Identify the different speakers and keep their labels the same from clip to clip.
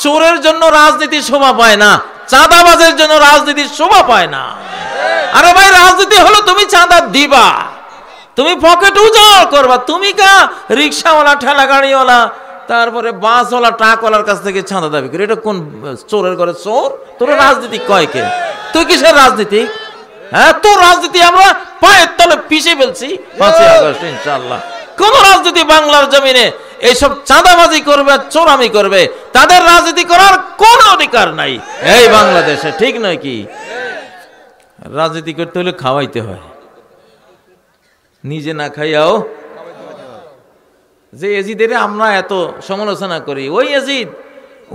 Speaker 1: চোরের জন্য রাজনীতি শোভা পায় না, চাঁদাবাজের জন্য রাজনীতি শোভা পায় না। আরে ভাই, রাজনীতি হলো তুমি চাঁদা দিবা, তুমি পকেট উজাড় করবা, তুমি কা রিক্সাওয়ালা, ঠেলা গাড়িওয়ালা, তারপরে বাসওয়ালা, ট্রাকওয়ালার কাছ থেকে চাঁদা দাবি করে। এটা কোন চোরের ঘরে চোর? তোর রাজনীতি কয় কে? তুই কিসের রাজনীতি? হ্যাঁ, তোর রাজনীতি আমরা পায়ের তলে পিষে ফেলছি 5ই আগস্ট ইনশাআল্লাহ। কোন রাজনীতি বাংলার জমিনে এইসব চাঁদাবাজি করবে, চোরামি করবে, তাদের রাজনীতি করার কোন অধিকার নাই এই বাংলাদেশে, ঠিক নয় কি? রাজনীতি করতে হলে খাওয়াইতে হয়, নিজে না খাইয়াও। যে এজিদের আমরা এত সমালোচনা করি, ওই এজিদ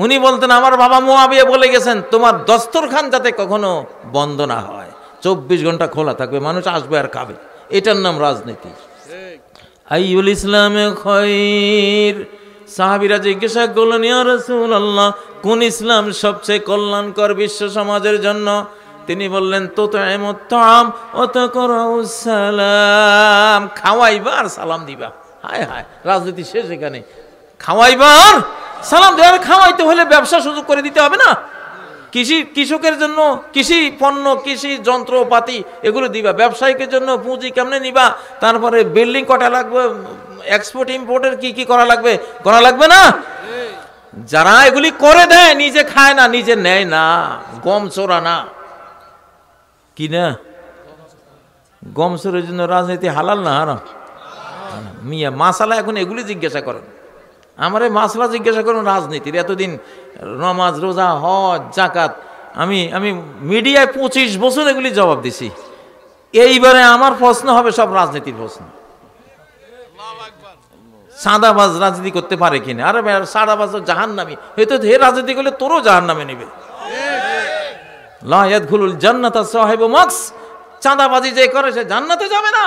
Speaker 1: উনি বলতেন, আমার বাবা মুয়াবিয়া বলে গেছেন, তোমার দস্তরখান যাতে কখনো বন্ধ না হয়, 24 ঘন্টা খোলা থাকবে, মানুষ আসবে আর খাবে। এটার নাম রাজনীতি। আইউল ইসলামে খৈর, সাহাবীরা জিজ্ঞাসা করলেন, ইয়া রাসূলুল্লাহ, কোন ইসলাম সবচেয়ে কল্যাণকর বিশ্ব সমাজের জন্য? তিনি বললেন, তুতঈমুত তাআম ওয়া তাকরাউস সালাম, খাওয়াইবা আর সালাম দিবা। হায় হায়, রাজনীতি শেষ এখানে। খাওয়াইবা আর সালাম দেওয়ার, খাওয়াইতে হলে ব্যবসা সুযোগ করে দিতে হবে না? কৃষকের জন্য কৃষি পণ্য, কৃষি যন্ত্রপাতি এগুলো দিবা, ব্যবসায়িকের জন্য পুঁজি কেমনে নিবা, তারপরে বিল্ডিং কটা লাগবে, এক্সপোর্ট ইম্পোর্টের কি কি করা লাগবে না? যারা এগুলি করে দেয়, নিজে খায় না, নিজে নেয় না, গম চোরা না, কি না? গম চোরের জন্য রাজনীতি হালাল না হারাম? মিয়া মাসালা এখন এগুলি জিজ্ঞাসা করেন, আমারে মাসলা জিজ্ঞাসা করুন রাজনীতির। এতদিন নামাজ, রোজা, হজ, জাকাত, আমি মিডিয়ায় 25 বছর এগুলি জবাব দিছি। এইবারে আমার প্রশ্ন হবে সব রাজনীতির প্রশ্ন। সাদাবাজ রাজনীতি করতে পারে কিনা? আরে ভাই, সাদাবাজ জাহান্নামী, হয়তো হে রাজনীতি করলে তোরও জাহান্নামে নেবে। লা ইয়াদখুলুল জান্নাতা সাহিবু মাকস, চাঁদাবাজি যে করে সে জান্নাতে যাবে না।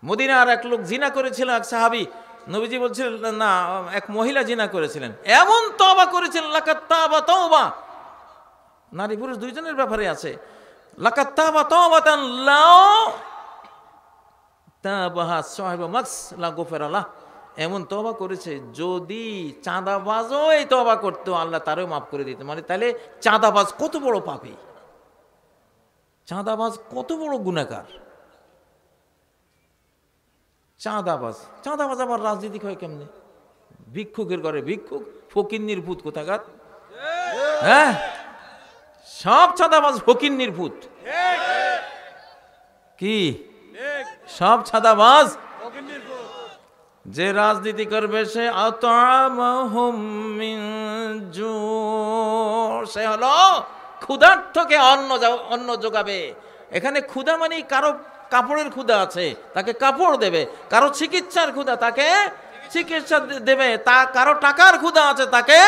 Speaker 1: মদিনার এক লোক জিনা করেছিল, এক সাহাবী, নবীজি বলছিলেন না, এক মহিলা জিনা করেছিলেন, এমন তওবা করেছিলেন, লাকাত তাবা তাওবা, নারী পুরুষ দুইজনের ব্যাপারে আছে, লাকাত তাবা তাওবাতান লাও তাবাহা সাহিবু মাকস লা গফিরা লাহ, এমন তওবা করেছে, যদি চাঁদাবাজও এই তওবা করতো আল্লাহ তারও মাফ করে দিত। মানে তাহলে চাঁদাবাজ কত বড় পাপী, চাঁদাবাজ কত বড় গুনাহগার। চাঁদাবাজ আবার রাজনীতি হয় কেমনে? ভিক্ষুকের ঘরে ভিক্ষুক, ফকিন্নির ভূত কোথাকার। হ্যাঁ, সব চাঁদাবাজ ফকিন্নির ভূত। কি সব চাঁদাবাজ? যে রাজনীতি করবে সে আতামাহুম মিন জু, সে হলো ক্ষুধার্তকে অন্ন যোগাবে। এখানে ক্ষুধা মানে কারো কাপড়ের ক্ষুধা আছে, তাকে কাপড় দেবে, কারো চিকিৎসার ক্ষুধা, তাকে চিকিৎসা দেবে, কারো টাকার ক্ষুধা আছে, তাকে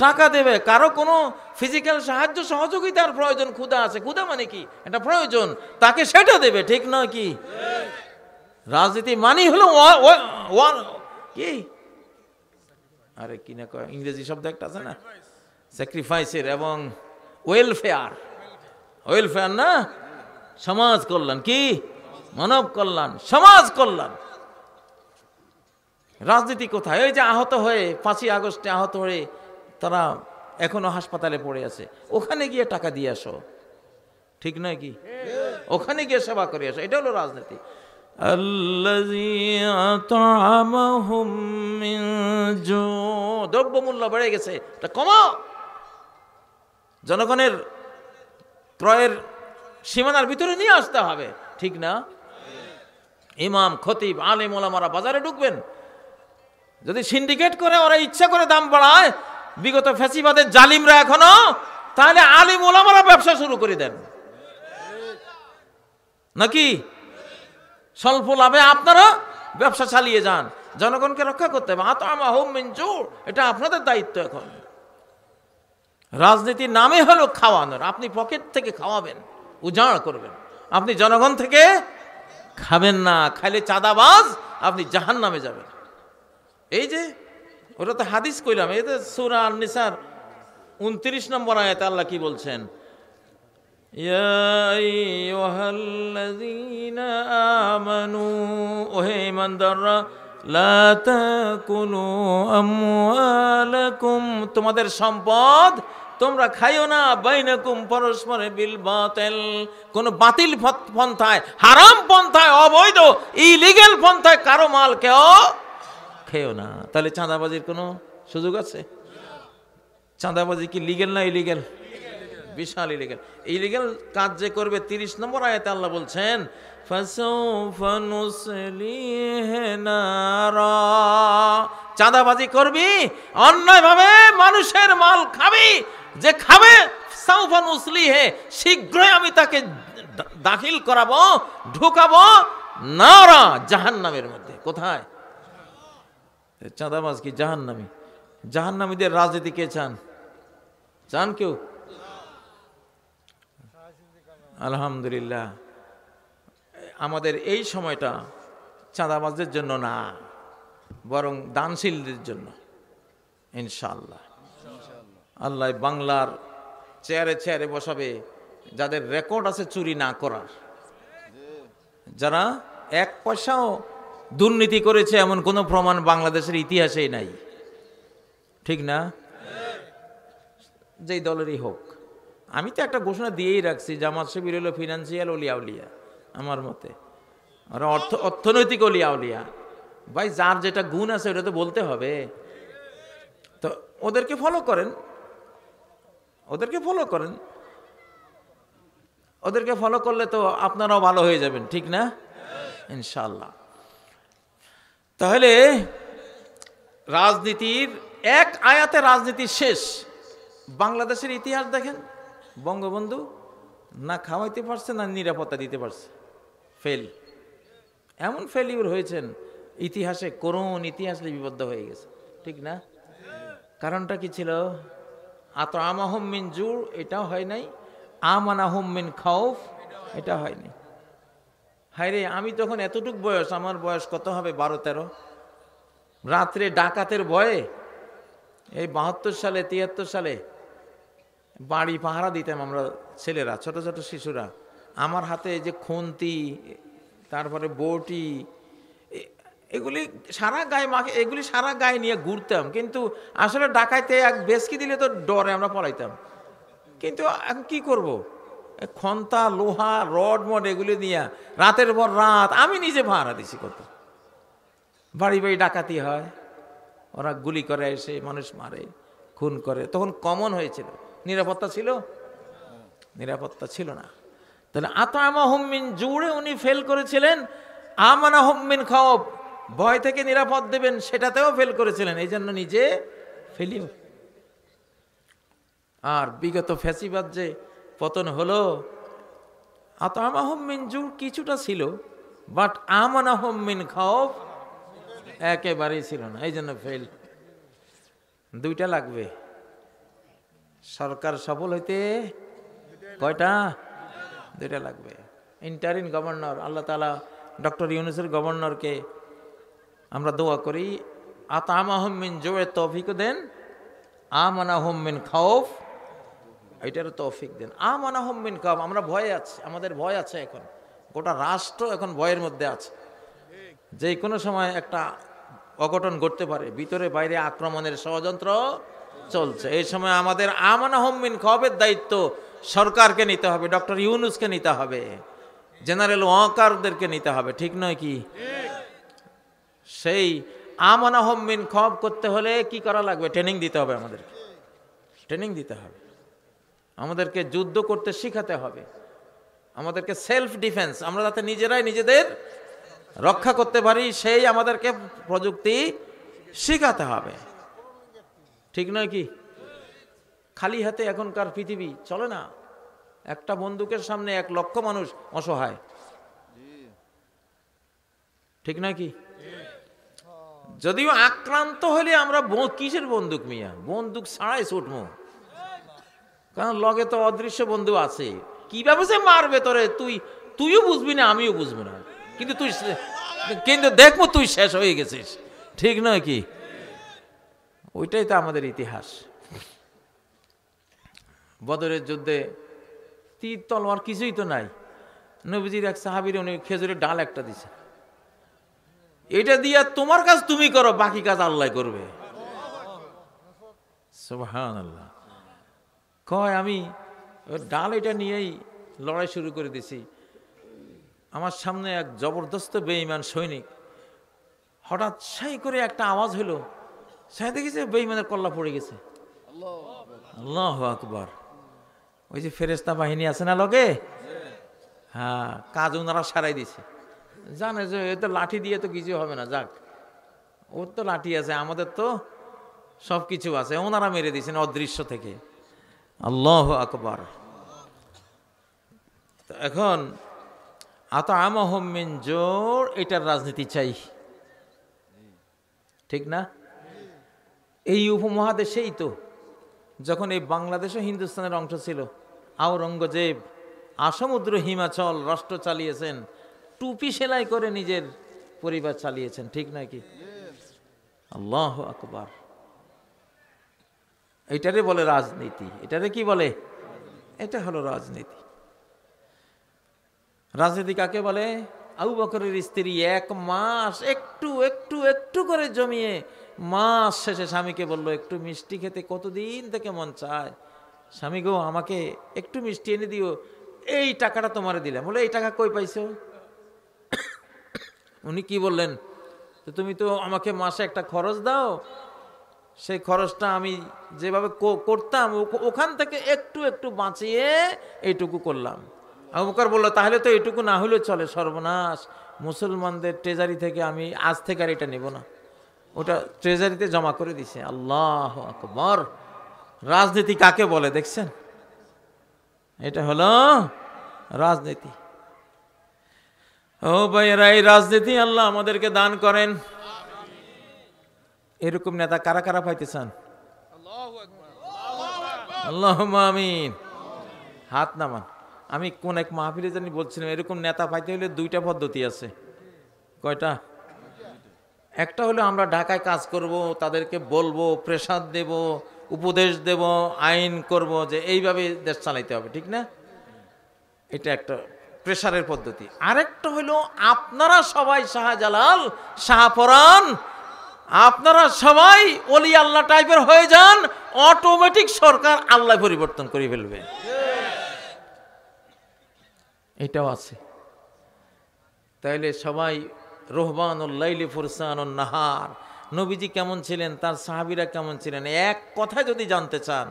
Speaker 1: টাকা দেবে, কারো কোনো ফিজিক্যাল সাহায্য সহযোগিতার প্রয়োজন, ক্ষুধা আছে, ক্ষুধা মানে কি এটা প্রয়োজন, তাকে সেটা দেবে, ঠিক নয় কি? রাজনীতি মানি হলো কি, আরে কি না কয় ইংরেজি শব্দ একটা আছে না, স্যাক্রিফাইসের এবং ওয়েলফেয়ার না, সমাজ কল্যাণ, কি মানব কল্যাণ, সমাজ কল্যাণ। রাজনীতি কোথায়? ওই যে আহত হয়ে 5ই আগস্টে আহত হয়ে তারা এখনো হাসপাতালে পড়ে আছে, ওখানে গিয়ে টাকা দিয়ে আসো, ঠিক নয় কি? ওখানে গিয়ে সেবা করে আসো, এটা হলো রাজনীতি। আল্লাযী আত'আমাহুম মিন জু, দ্রব্যমূল্য বেড়ে গেছে, এটা কমাও, জনগণের ক্রয়ের সীমানার ভিতরে নিয়ে আসতে হবে, ঠিক না? ইমাম, খতিব, আলেম ওলামারা বাজারে ঢুকবেন, যদি সিন্ডিকেট করে ওরা ইচ্ছা করে দাম বাড়ায়, বিগত ফ্যাসিবাদের জালিমরা এখনো, তাহলে আলেম ওলামারা ব্যবসা শুরু করে দেন নাকি? স্বল্প লাভে আপনারা ব্যবসা চালিয়ে যান, জনগণকে রক্ষা করতে হবে। আত'আমাহুম মিন জু, এটা আপনাদের দায়িত্ব। এখন রাজনীতির নামে হলো খাওয়ানোর, আপনি পকেট থেকে খাওয়াবেন, উজাড় করবেন, আপনি জনগণ থেকে খাবেন না, খাইলে চাঁদাবাজ, আপনি জাহান্নামে যাবেন। এই যে ওটা তো হাদিস কইলাম, এই যে সূরা আন-নিসার 29 নম্বর আয়াতে আল্লাহ কি বলছেন? ইয়া আইয়ুহাল্লাযীনা আমানু, ওহে ঈমানদাররা, লা তাকুলু আমওয়ালাকুম, তোমাদের সম্পদ তোমরা খাইও না, বাইনাকুম পরস্পরে বিল বাতিল, কোন বাতিল পন্থায়, হারাম পন্থায়, অবৈধ ইলিগ্যাল পন্থায় কারো মাল কেউ খেও না। তাহলে চাঁদাবাজির কোনো সুযোগ আছে? চাঁদাবাজি কি লিগ্যাল না ইলিগ্যাল? বিশাল ইলিগ্যাল। ইলিগ্যাল কাজ যে করবে 30 নম্বর আয়াতে আল্লাহ বলছেন ফাসাউফা নুসলিহি নারা, চাঁদাবাজি করবি, অন্যায়ভাবে মানুষের মাল খাবি, যে খাবে সাউফা নুসলিহি, শীঘ্রই আমি তাকে দাখিল করাবো, ঢুকাবো নারা, জাহান্নামের মধ্যে। কোথায়? চাঁদাবাজ কি জাহান্নামী? জাহান্নামীদের রাজনীতি কে চান? চান কেউ? আলহামদুলিল্লাহ, আমাদের এই সময়টা চাঁদাবাজদের জন্য না, বরং দানশীলদের জন্য। ইনশাআল্লাহ আল্লাহ বাংলার চেয়ারে চেয়ারে বসাবে যাদের রেকর্ড আছে চুরি না করার, যারা 1 পয়সাও দুর্নীতি করেছে এমন কোনো প্রমাণ বাংলাদেশের ইতিহাসেই নাই। ঠিক না? যেই দলেরই হোক। আমি তো একটা ঘোষণা দিয়েই রাখছি, জামাত শিবির হলো ফিনান্সিয়াল অলিয়া উলিয়া, আমার মতে ওরা অর্থনৈতিক অলিয়া উলিয়া। ভাই যার যেটা গুণ আছে ওটা তো বলতে হবে। তো ওদেরকে ফলো করেন, ওদেরকে ফলো করেন, ওদেরকে ফলো করলে তো আপনারাও ভালো হয়ে যাবেন। ঠিক না? ইনশাআল্লাহ। তাহলে রাজনীতির এক আয়াতে রাজনীতি শেষ। বাংলাদেশের ইতিহাস দেখেন, বঙ্গবন্ধু না খাওয়াইতে পারছে না নিরাপত্তা দিতে পারছে, ফেল। এমন ফেলিউর হয়েছেন ইতিহাসে, করুণ ইতিহাস লিপিবদ্ধ হয়ে গেছে। ঠিক না? কারণটা কি ছিল? আতআমাহুম মিন জু, এটাও হয় নাই। আমানাহুম মিন খাউফ, এটা হয়নি। হায়রে, আমি তখন এতটুক বয়স, আমার বয়স কত হবে, 12-13। রাত্রে ডাকাতের ভয়ে এই 72 সালে 73 সালে বাড়ি পাহারা দিতাম আমরা ছেলেরা, ছোট ছোট শিশুরা। আমার হাতে যে খুন্তি, তারপরে বটি, এগুলি সারা গায়ে মাকে, এগুলি সারা গায়ে নিয়ে ঘুরতাম। কিন্তু আসলে ডাকাইতে এক বেসকি দিলে তো ডরে আমরা পলাইতাম। কিন্তু এখন কি করব, খন্তা, লোহা, রড মড এগুলি নিয়ে রাতের পর রাত আমি নিজে পাহারা দিছি। কত বাড়ি বাড়ি ডাকাতি হয়, ওরা গুলি করে, এসে মানুষ মারে, খুন করে। তখন কমন হয়েছিল। নিরাপত্তা ছিল? নিরাপত্তা ছিল না। তাহলে আতআমাহুম মিন জুড়ে উনি ফেল করেছিলেন। আমানাহুম মিন খাউফ, ভয় থেকে নিরাপদ দেবেন, সেটাতেও ফেল করেছিলেন। এই জন্য নিজে ফেলিও। আর বিগত ফ্যাসিবাদ যে পতন হলো, আতআমাহুম মিন জুড় কিছুটা ছিল, বাট আমানাহুম মিন খাউফ একেবারেই ছিল না। এই জন্য ফেল। দুইটা লাগবে। সরকার সফল হইতে কয়টা? দুইটা লাগবে। ইন্টারিম গভর্নর, আল্লাহ তাআলা ডক্টর ইউনূসের গভর্নরকে আমরা দোয়া করি আতআমাহুম মিন জু'এর তৌফিক দেন, আমানাহুম মিন খাউফ এটার তৌফিক দেন। আমানাহুম মিন খাউফ, আমরা ভয়ে আছি, আমাদের ভয় আছে। এখন গোটা রাষ্ট্র এখন ভয়ের মধ্যে আছে। যে কোনো সময় একটা অঘটন ঘটতে পারে, ভিতরে বাইরে আক্রমণের ষড়যন্ত্র চলছে। এই সময় আমাদের আমানাহুম মিন খাউফের দায়িত্ব সরকারকে নিতে হবে, ডক্টর ইউনূসকে নিতে হবে, জেনারেল ওয়াকারদেরকে নিতে হবে। ঠিক নয় কি? সেই আমানাহুম মিন খাউফ করতে হলে কি করা লাগবে? ট্রেনিং দিতে হবে আমাদেরকে, ট্রেনিং দিতে হবে আমাদেরকে, যুদ্ধ করতে শিখাতে হবে আমাদেরকে, সেলফ ডিফেন্স, আমরা যাতে নিজেরাই নিজেদের রক্ষা করতে পারি সেই আমাদেরকে প্রযুক্তি শিখাতে হবে। ঠিক নয় কি? খালি হাতে এখনকার পৃথিবী চলে না। একটা বন্দুকের সামনে 1 লক্ষ মানুষ অসহায়। ঠিক নয় কি? যদিও আক্রান্ত হলে আমরা কিসের বন্দুক মিয়া, বন্দুক ছাড়াই ছুটবো, কারণ লগে তো অদৃশ্য বন্ধু আছে। কিভাবে সে মারবে তোরে, তুইও বুঝবি না, আমিও বুঝবো না, কিন্তু দেখবো তুই শেষ হয়ে গেছিস। ঠিক নয় কি? ওইটাই তো আমাদের ইতিহাস। বদরের যুদ্ধে তীর তলোয়ার কিছুই তো নাই। নবীজির এক সাহাবীর উনি খেজুরের ডাল একটা দিছে, এটা দিয়া তোমার কাজ তুমি করো, বাকি কাজ আল্লাহ করবে। সুবহানাল্লাহ। কয় আমি ডাল এটা নিয়েই লড়াই শুরু করে দিছি। আমার সামনে এক জবরদস্ত বেঈমান সৈনিক, হঠাৎ সাই করে একটা আওয়াজ হলো, সাই দেখেছে বেঈমানের কল্লা পড়ে গেছে। আল্লাহু আকবার। ওই যে ফেরেশতা বাহিনী আছে না লগে, হ্যাঁ, কাজ ওনারা সারাই দিছে। জানে যে এ তো লাঠি দিয়ে তো কিছু হবে না, যাক ওর তো লাঠি আছে, আমাদের তো সব কিছু আছে, ওনারা মেরে দিয়েছেন অদৃশ্য থেকে। আল্লাহু আকবার। এখন আতআমাহুম মিন জোর, এটার রাজনীতি চাই, ঠিক না? এই উপমহাদেশেই তো যখন এই বাংলাদেশও হিন্দুস্তানের অংশ ছিল, আওরঙ্গজেব আসমুদ্র হিমাচল রাষ্ট্র চালিয়েছেন, টুপি সেলাই করে নিজের পরিবার চালিয়েছেন, ঠিক নাকি? আল্লাহু আকবার। এটারে বলে রাজনীতি। এটারে কি বলে? এটা হলো রাজনীতি। রাজনীতি কাকে বলে? আবু বকরের স্ত্রী 1 মাস একটু একটু একটু করে জমিয়ে মাস শেষে স্বামীকে বলল, একটু মিষ্টি খেতে কতদিন থেকে মন চায়, স্বামী গো আমাকে একটু মিষ্টি এনে দিও, এই টাকাটা তোমারে দিলাম। বলে এই টাকা কই পাইছো? উনি কি বললেন, তো তুমি তো আমাকে মাসে একটা খরচ দাও, সেই খরচটা আমি যেভাবে করতাম ওখান থেকে একটু একটু বাঁচিয়ে এইটুকু করলাম। আবু বকর বলল, তাহলে তো এটুকু না হলেও চলে, সর্বনাশ, মুসলমানদের ট্রেজারি থেকে আমি আজ থেকে আর এটা নেব না। ওটা ট্রেজারিতে জমা করে দিছে। আল্লাহু আকবার। রাজনীতি কাকে বলে দেখছেন? এটা হলো রাজনীতি। ও ভাইয়েরা, এই রাজনীতি আল্লাহ আমাদেরকে দান করেন। এরকম নেতা কারা কারা পাইতে চান? আল্লাহুম্মা আমিন। হাত নামান। আমি কোন এক মাহফিলে জানি বলছিলাম, এরকম নেতা পাইতে হলে 2টা পদ্ধতি আছে। কয়টা? একটা হলো আমরা ঢাকায় কাজ করব, তাদেরকে বলবো, প্রেসার দেব, উপদেশ দেব, আইন করব যে এইভাবে দেশ চালাইতে হবে, ঠিক না? এটা একটা প্রেসারের পদ্ধতি। আরেকটা হলো আপনারা সবাই শাহজালাল, শাহপরান, আপনারা সবাই ওলি আল্লাহ টাইপের হয়ে যান, অটোমেটিক সরকার আল্লাহ পরিবর্তন করে ফেলবে। এটাও আছে। তাইলে সবাই রহবানুল লাইলি ফুরসানুন নাহার, নবীজি কেমন ছিলেন, তার সাহাবীরা কেমন ছিলেন, এক কথায় যদি জানতে চান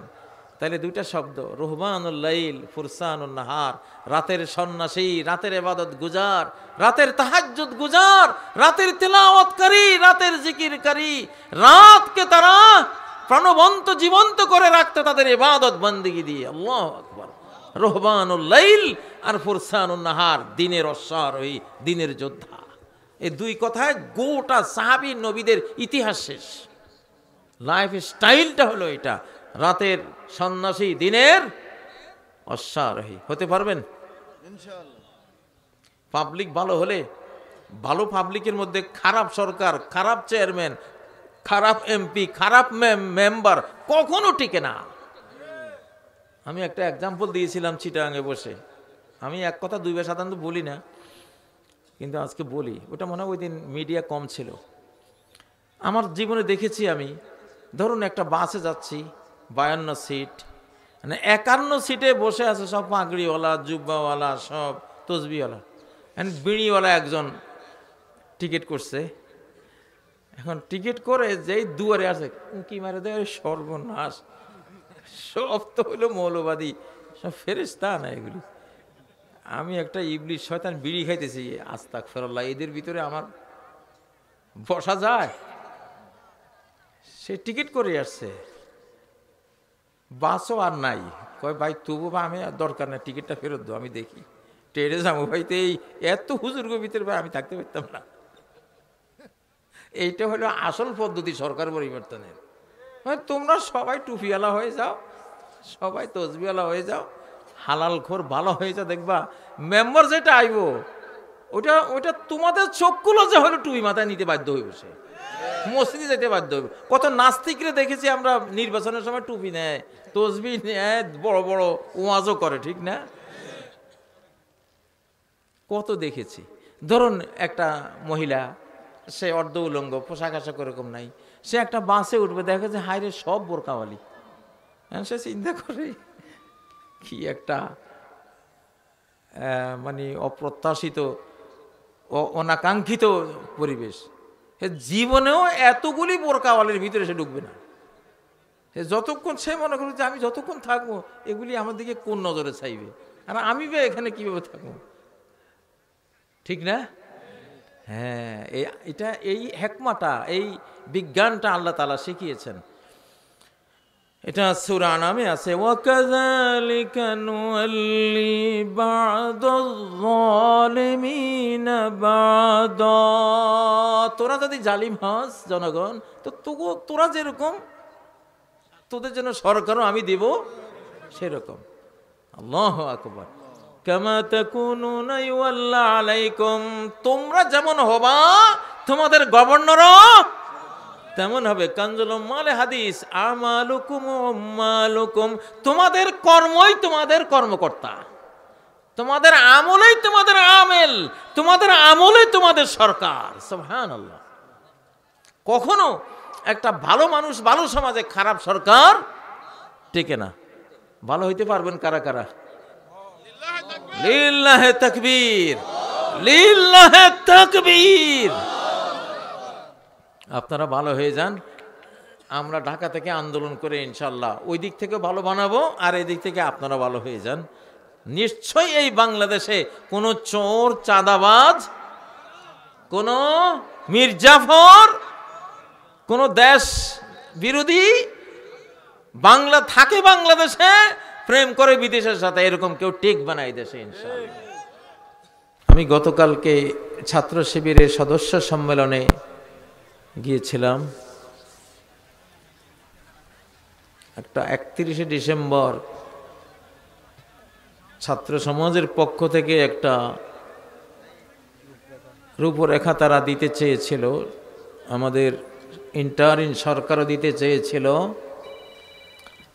Speaker 1: তাহলে 2টা শব্দ, রহবানুল লাইল ফুরসানুন নাহার, রাতের সন্ন্যাসী, রাতের ইবাদত গুজার, রাতের তাহাজ্জুদ গুজার, রাতের তিলাওয়াতকারী, রাতের জিকিরকারী, রাতকে তারা প্রাণবন্ত জীবন্ত করে রাখতে তাদের ইবাদত বন্দেগী দিয়ে। আল্লাহু আকবার। রহবানুল লাইল আর ফুরসানুন নাহার, দিনের অশ্বারোহী, দিনের যোদ্ধা। এই 2 কথায় গোটা সাহাবী নবীদের ইতিহাস শেষ। লাইফ স্টাইলটা হলো এটা, রাতের সন্ন্যাসী, দিনের অশ্বারোহী। হতে পারবেন ইনশাআল্লাহ। পাবলিক ভালো হলে, ভালো পাবলিকের মধ্যে খারাপ সরকার, খারাপ চেয়ারম্যান, খারাপ এমপি, খারাপ মেম্বার কখনো টিকে না। আমি একটা এক্সাম্পল দিয়েছিলাম চিটাগাঙে বসে। আমি এক কথা 2 বার সাধারণত বলি না, কিন্তু আজকে বলি। ওটা মনে হয় ওই দিন মিডিয়া কম ছিল। আমার জীবনে দেখেছি আমি, ধরুন একটা বাসে যাচ্ছি, 52 সিট, মানে 51 সিটে বসে আছে সব পাগড়িওয়ালা, জুব্বাওয়ালা, সব তসবিওয়ালা, বিড়িওয়ালা একজন টিকিট করছে। এখন টিকিট করে যেই দুয়ারে আছে, উঁকি মারে দেয়, সর্বনাশ, সব তো হইলো মৌলবাদী, সব ফেরেশতা না এগুলি। আমি একটা ইবলিশ শয়তান বিড়ি খাইতেছি, আস্তাগফিরুল্লাহ, এদের ভিতরে আমার বসা যায়? সে টিকিট করে আসছে, বাসও আর নাই। কয় ভাই তবু বা আমি আর দরকার না, টিকিটটা ফেরত দাও, আমি দেখি ট্রেনে যাবো। ভাই তো এই এত হুজুরগো ভিতরে ভাই আমি থাকতে পারতাম না। এইটা হলো আসল পদ্ধতি সরকার পরিবর্তনের। তোমরা সবাই টুপিওয়ালা হয়ে যাও, সবাই তসবিওয়ালা হয়ে যাও, হালাল খোর ভালো হয়ে যাও, দেখবা মেম্বার যেটা আইব ওটা ওটা তোমাদের চোখগুলো যে হলো টুপি মাথায় নিতে বাধ্য হয়ে বসে, মসজিদে যেতে বাধ্য হইব। কত নাস্তিকরে দেখেছি আমরা, নির্বাচনের সময় টুপি নেয়, তসবি নেয়, বড় বড় ওয়াজও করে, ঠিক না? কত দেখেছি। ধরুন একটা মহিলা সে অর্ধ উলঙ্গ, পোশাক আশাক এরকম নাই, সে একটা বাসে উঠবে, দেখে যে হাইরে সব বোরকাওয়ালি। সে চিন্তা করে কি একটা মানে অপ্রত্যাশিত অনাকাঙ্ক্ষিত পরিবেশ। জীবনেও এতগুলি বোরকাওয়ালির ভিতরে সে ঢুকবে না। যতক্ষণ সে মনে করে যে আমি যতক্ষণ থাকবো এগুলি আমার দিকে কোন নজরে চাইবে, আর আমি বে এখানে কিভাবে থাকবো, ঠিক না? হ্যাঁ, এটা এই হিকমাটা, এই বিজ্ঞানটা আল্লাহ তাআলা শিখিয়েছেন। এটা সূরা আনামে আছে, ওয়াকাযালিকা নুওয়াল্লি বা'দায-যালিমিনা বা'দা। তোরা যদি জালিম হস জনগণ, তো তোরা যেরকম তোদের জন্য সরকারও আমি দেব সেরকম। আল্লাহু আকবার। কামা তাকুনুনা ইউওয়াল্লা আলাইকুম, তোমরা যেমন হবা তোমাদের গভর্নরও তেমন হবে। কানজুল উম্মালে হাদিস, আমালুকুম উম্মালুকুম, তোমাদের কর্মই তোমাদের কর্মকর্তা, তোমাদের আমলই তোমাদের আমেল, তোমাদের আমলই তোমাদের সরকার। সুবহানাল্লাহ। কখনো একটা ভালো মানুষ, ভালো সমাজে খারাপ সরকার টিকে না। ভালো হইতে পারবেন কারা কারা? লিল্লাহে তাকবীর, লিল্লাহে তাকবীর। আপনারা ভালো হয়ে যান, আমরা ঢাকা থেকে আন্দোলন করে ইনশাল্লাহ ওই দিক থেকে ভালো বানাবো, আর এই দিক থেকে আপনারা ভালো হয়ে যান। নিশ্চয়ই এই বাংলাদেশে কোনো চোর, চাঁদাবাজ, কোনো মির্জাফর, কোনো দেশ বিরোধী বাংলা থাকে বাংলাদেশে, প্রেম করে বিদেশের সাথে, এরকম কেউ টিকবে না এই দেশে ইনশাআল্লাহ। আমি গতকালকে ছাত্র শিবিরের সদস্য সম্মেলনে গিয়েছিলাম। একটা 31শে ডিসেম্বর ছাত্র সমাজের পক্ষ থেকে একটা রূপরেখা তারা দিতে চেয়েছিল, আমাদের ইন্টারিম সরকারও দিতে চেয়েছিল।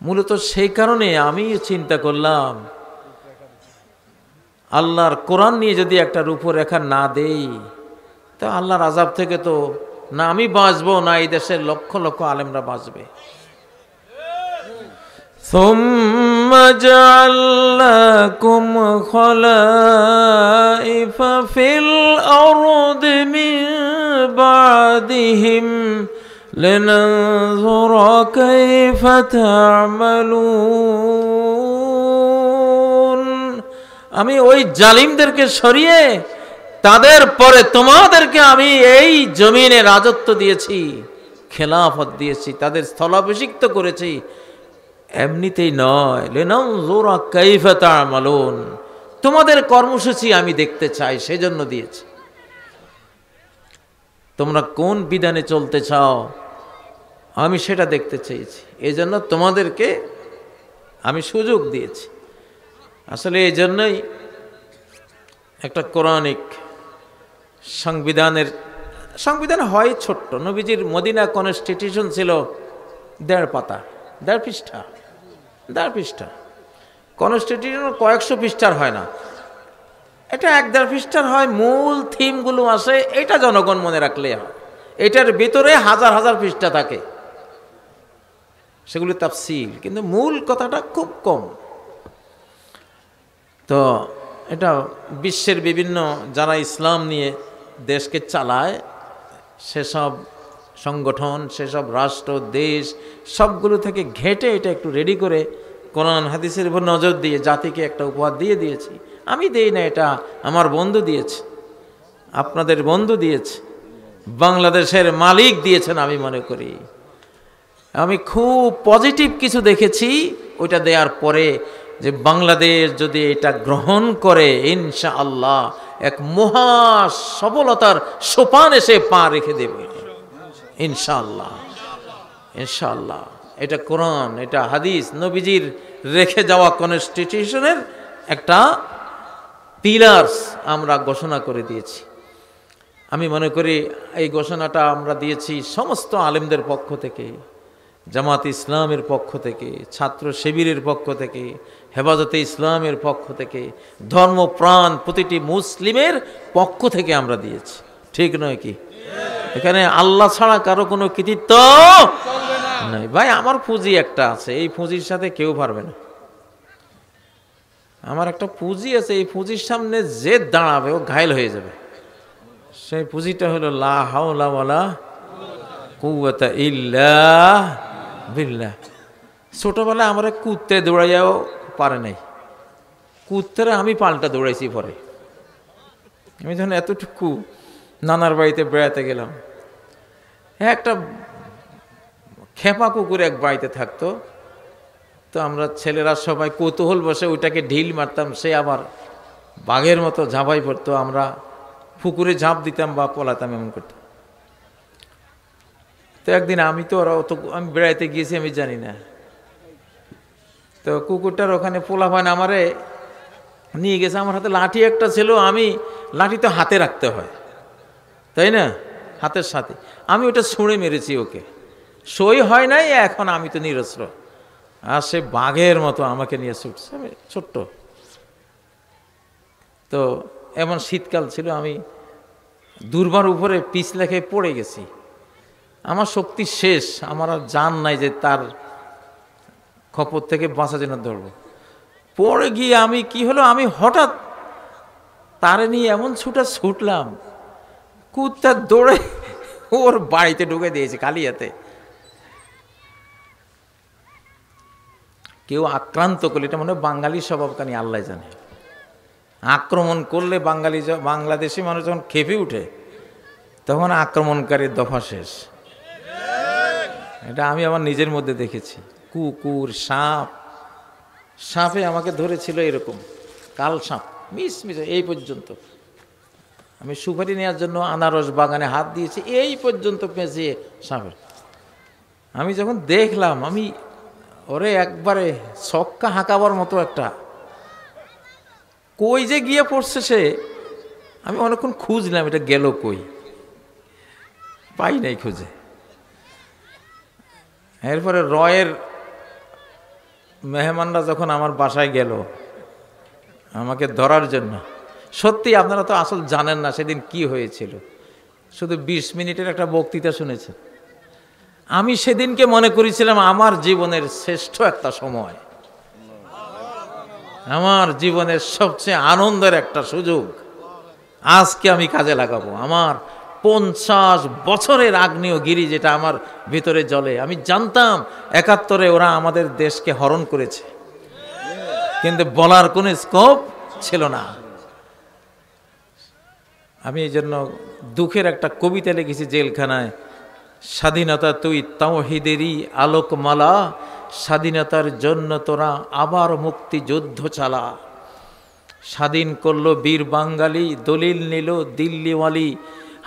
Speaker 1: মূলত সেই কারণে আমি চিন্তা করলাম, আল্লাহর কোরআন নিয়ে যদি একটা রূপরেখা না দেই, তা আল্লাহর আযাব থেকে তো না আমি বাঁচবো, না এই দেশের লক্ষ লক্ষ আলেমরা বাঁচবে। সুম্মা জাআলনাকুম খলাইফা ফিল আরদি মিন বা'দিহিম লিনানজুরা কাইফা তা'মালুন। আমি ওই জালিমদেরকে সরিয়ে তাদের পরে তোমাদেরকে আমি এই জমিনে রাজত্ব দিয়েছি, খেলাফত দিয়েছি, তাদের স্থলাভিষিক্ত করেছি। এমনিতেই নয়, লিনানজুরা কাইফা তা'মালুন, তোমাদের কর্মসূচি আমি দেখতে চাই, সেজন্য দিয়েছি। তোমরা কোন বিধানে চলতে চাও আমি সেটা দেখতে চেয়েছি, এই জন্য তোমাদেরকে আমি সুযোগ দিয়েছি। আসলে এই জন্যই একটা কোরআনিক সংবিধান হয় ছোট্ট। নবীজির মদিনা কনস্টিটিউশন ছিল 1.5 পাতা, 1.5 পৃষ্ঠা, 1.5 পৃষ্ঠা। কনস্টিটিউশন কয়েকশো পৃষ্ঠার হয় না, এটা 1-1.5 পৃষ্ঠার হয়। মূল থিমগুলো আসে, এটা জনগণ মনে রাখলে হয়। এটার ভিতরে হাজার হাজার পৃষ্ঠা থাকে, সেগুলি তাফসীল, কিন্তু মূল কথাটা খুব কম। তো এটা বিশ্বের বিভিন্ন যারা ইসলাম নিয়ে দেশকে চালায়, সেসব সংগঠন, সেসব রাষ্ট্র, দেশ, সবগুলো থেকে ঘেটে এটা একটু রেডি করে কোরআন হাদিসের উপর নজর দিয়ে জাতিকে একটা উপহার দিয়ে দিয়েছি। আমি দেই না, এটা আমার বন্ধু দিয়েছে, আপনাদের বন্ধু দিয়েছে, বাংলাদেশের মালিক দিয়েছেন। আমি মনে করি আমি খুব পজিটিভ কিছু দেখেছি ওইটা দেওয়ার পরে, যে বাংলাদেশ যদি এটা গ্রহণ করে ইনশাআল্লাহ এক মহা সফলতার সোপান এসে পা রেখে দেবে ইনশাআল্লাহ। ইনশাআল্লাহ এটা কোরআন, এটা হাদিস, নবীজির রেখে যাওয়া কনস্টিটিউশনের একটা পিলার্স আমরা ঘোষণা করে দিয়েছি। আমি মনে করি এই ঘোষণাটা আমরা দিয়েছি সমস্ত আলেমদের পক্ষ থেকে, জামাত ইসলামের পক্ষ থেকে, ছাত্র শিবিরের পক্ষ থেকে, হেফাজতে ইসলামের পক্ষ থেকে, ধর্মপ্রাণ প্রতিটি মুসলিমের পক্ষ থেকে আমরা দিয়েছি। ঠিক নয় কি? এখানে আল্লাহ ছাড়া কারো কোনো কৃতিত্ব নাই। ভাই আমার পুঁজি একটা আছে, এই পুঁজির সাথে কেউ পারবে না। আমার একটা পুঁজি আছে, এই পুঁজির সামনে যে দাঁড়াবে ও ঘায়েল হয়ে যাবে। সেই পুঁজিটা হলো লা হাওলা ওয়ালা কুওয়াতা ইল্লা বিল্লাহ। ছোটবেলায় আমরা কুত্তে দৌড়াইয়াও পারে নাই, কুত্তেরা আমি পাল্টা দৌড়াইছি পরে। আমি যখন এতটুকু নানার বাড়িতে বেড়াতে গেলাম, একটা খেপা কুকুর এক বাড়িতে থাকতো, তো আমরা ছেলেরা সবাই কৌতূহল বসে ওইটাকে ঢিল মারতাম, সে আবার বাঘের মতো ঝাঁপাই পড়তো, আমরা পুকুরে ঝাঁপ দিতাম বা পলাতাম, এমন করতাম। তো একদিন আমি বেড়াইতে গিয়েছি, আমি জানি না, তো কুকুরটার ওখানে পোলাপান আমারে নিয়ে গেছে, আমার হাতে লাঠি একটা ছিল, আমি লাঠি তো হাতে রাখতে হয় তাই না, হাতের সাথে আমি ওটা ছুঁড়ে মেরেছি, ওকে সই হয় নাই, এখন আমি তো নিরস্ত্র, আর সে বাঘের মতো আমাকে নিয়ে ছুটছে। আমি ছোট্ট, তো এমন শীতকাল ছিল, আমি দুর্বার উপরে পিছলে খেয়ে পড়ে গেছি, আমার শক্তি শেষ, আমার আর জান নাই যে তার খপর থেকে বাঁচা যেন ধরবো। পড়ে গিয়ে আমি কি হলো, আমি হঠাৎ তারে নিয়ে এমন ছুটলাম, কুত্তা দৌড়ে ওর বাড়িতে ঢুকে দিয়েছে কালিয়াতে। কেউ আক্রান্ত করলে, এটা মনে হয় বাঙালির স্বভাব, কানি আল্লাহ জানে, আক্রমণ করলে বাংলাদেশি মানুষ যখন খেপে উঠে তখন আক্রমণকারীর দফা শেষ। এটা আমি আমার নিজের মধ্যে দেখেছি। কুকুর, সাপে আমাকে ধরেছিল এরকম, কাল সাপ মিস এই পর্যন্ত। আমি সুপারি নেওয়ার জন্য আনারস বাগানে হাত দিয়েছি, এই পর্যন্ত পেঁচিয়ে সাপের। আমি যখন দেখলাম, আমি ওরে একবারে ছক্কা হাঁকাবার মতো একটা, কই যে গিয়ে পড়ছে সে, আমি অনেকক্ষণ খুঁজলাম এটা গেল কই, পাই নাই খুঁজে। এরপরে রয়ের মেহমানরা যখন আমার বাসায় গেল আমাকে ধরার জন্য, সত্যি আপনারা তো আসল জানেন না সেদিন কি হয়েছিল, শুধু 20 মিনিটের একটা বক্তৃতা শুনেছেন। আমি সেদিনকে মনে করেছিলাম আমার জীবনের শ্রেষ্ঠ একটা সময়, আমার জীবনের সবচেয়ে আনন্দের একটা সুযোগ, আজকে আমি কাজে লাগাবো। আমার 50 বছরের আগ্নেয়গিরি যেটা আমার ভিতরে জ্বলে, আমি জানতাম 71-এ ওরা আমাদের দেশকে হরণ করেছে, কিন্তু বলার কোনো স্কোপ ছিল না। আমি এই জন্য দুঃখের একটা কবিতা লিখেছি জেলখানায়, স্বাধীনতা তুই তাওহীদেরই আলোকমালা, স্বাধীনতার জন্য তোরা আবার মুক্তি যুদ্ধ চালা। স্বাধীন করলো বীর বাঙালি, দলিল নিল দিল্লিওয়ালি,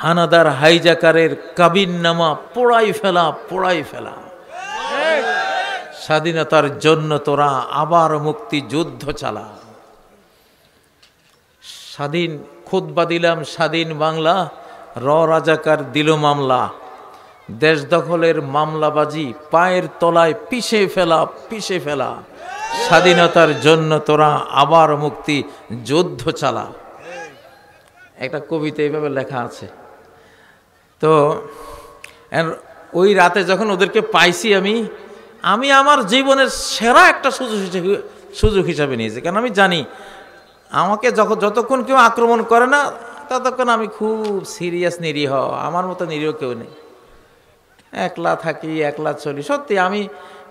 Speaker 1: হানাদার হাইজাকারের কাবিননামা পোড়াই ফেলা। স্বাধীনতার জন্য তোরা আবার মুক্তি যুদ্ধ চালা। স্বাধীন খুতবা দিলাম স্বাধীন বাংলা, রাজাকার দিল মামলা। দেশ দখলের মামলাবাজি পায়ের তলায় পিষে ফেলা। স্বাধীনতার জন্য তোরা আবার মুক্তি যুদ্ধ চালা। একটা কবিতা এইভাবে লেখা আছে। তো ওই রাতে যখন ওদেরকে পাইছি, আমি আমার জীবনের সেরা একটা সুযোগ হিসাবে নিয়েছি, কারণ আমি জানি আমাকে যতক্ষণ কেউ আক্রমণ করে না ততক্ষণ আমি খুব সিরিয়াস, নিরীহ, আমার মতো নিরীহ কেউ নেই, একলা থাকি, একলা চলি। সত্যি আমি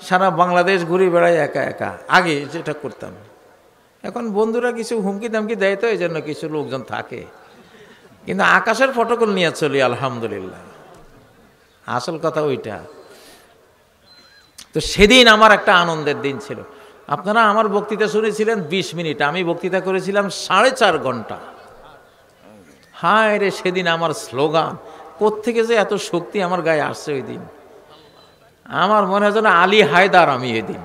Speaker 1: সারা বাংলাদেশ ঘুরে বেড়াই একা, আগে যেটা করতাম। এখন বন্ধুরা কিছু হুমকি দামকি দেয়, তো এই জন্য কিছু লোকজন থাকে, কিন্তু আকাশের ফটোকল নিয়ে চলি আলহামদুলিল্লাহ, আসল কথা ওইটা। তো সেদিন আমার একটা আনন্দের দিন ছিল। আপনারা আমার বক্তৃতা শুনেছিলেন 20 মিনিট, আমি বক্তৃতা করেছিলাম 4.5 ঘন্টা। হায় রে, সেদিন আমার স্লোগান কোত্থেকে যে এত শক্তি আমার গায়ে আসছে ওই দিন, আমার মনে হয় যেন আলী হায়দার আমি। এদিন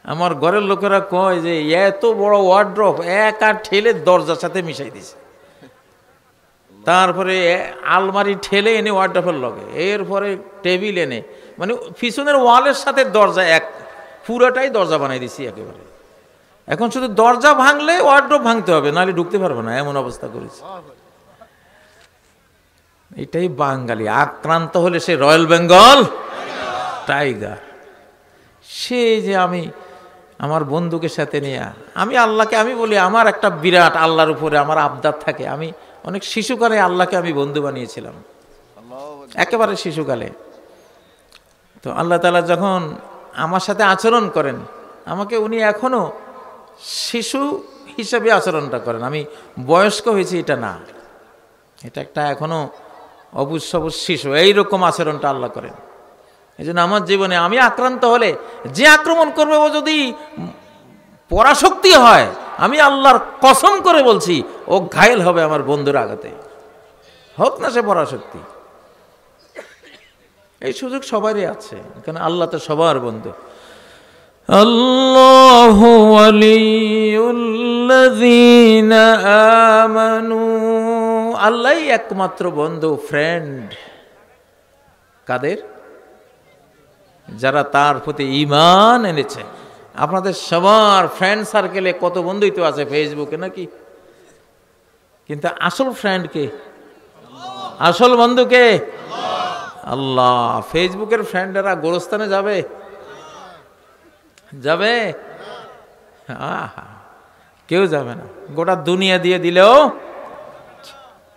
Speaker 1: আমার ঘরের লোকেরা কয় যে এত বড় ওয়ার্ড্রপ একা ঠেলে দরজার সাথে মিশাই দিছে, তারপরে আলমারি ঠেলে এনে ওয়ার্ড্রপের লগে, এরপরে টেবিল এনে, মানে পিছনের ওয়ালের সাথে দরজা পুরোটাই দরজা বানাই দিছি একেবারে। এখন শুধু দরজা ভাঙলে ওয়ার্ড্রপ ভাঙতে হবে, নাহলে ঢুকতে পারবে না, এমন অবস্থা করেছি। এটাই বাঙালি। আক্রান্ত হলে সে রয়্যাল বেঙ্গল টাইগার। সে যে আমি আমার বন্ধুকে সাথে নিয়ে আমি আল্লাহকে আমি বলি আমার একটা বিরাট আল্লাহর উপরে আমার আবদার থাকে। আমি অনেক শিশুকালে আল্লাহকে আমি বন্ধু বানিয়েছিলাম, একেবারে শিশুকালে। তো আল্লাহ তাআলা যখন আমার সাথে আচরণ করেন, আমাকে উনি এখনো শিশু হিসেবে আচরণটা করেন। আমি বয়স্ক হয়েছি এটা না, এটা একটা এখনো অবুঝ সবুজ শিশু, এইরকম আচরণটা আল্লাহ করেন। এই জন্য আমার জীবনে আমি আক্রান্ত হলে যে আক্রমণ করবে ও যদি পরাশক্তি হয়, আমি আল্লাহর কসম করে বলছি ও ঘায়েল হবে আমার বন্ধুর আঘাতে, হোক না সে পরাশক্তি। এই সুযোগ সবারই আছে, কারণ আল্লাহ তো সবার বন্ধু। আল্লাহু ওয়ালিয়ুল্লাযীনা আমানু, আল্লাহই একমাত্র বন্ধু, ফ্রেন্ড। কাদের? যারা তার প্রতি ঈমান এনেছে। আপনাদের সবার ফ্রেন্ড সার্কেলে কত বন্ধুই তো আছে ফেসবুকে নাকি, কিন্তু আসল ফ্রেন্ড কে? আসল বন্ধু কে? আল্লাহ। ফেসবুকের ফ্রেন্ডেরা গোরস্থানে যাবে? যাবে? কেউ যাবে না, গোটা দুনিয়া দিয়ে দিলেও।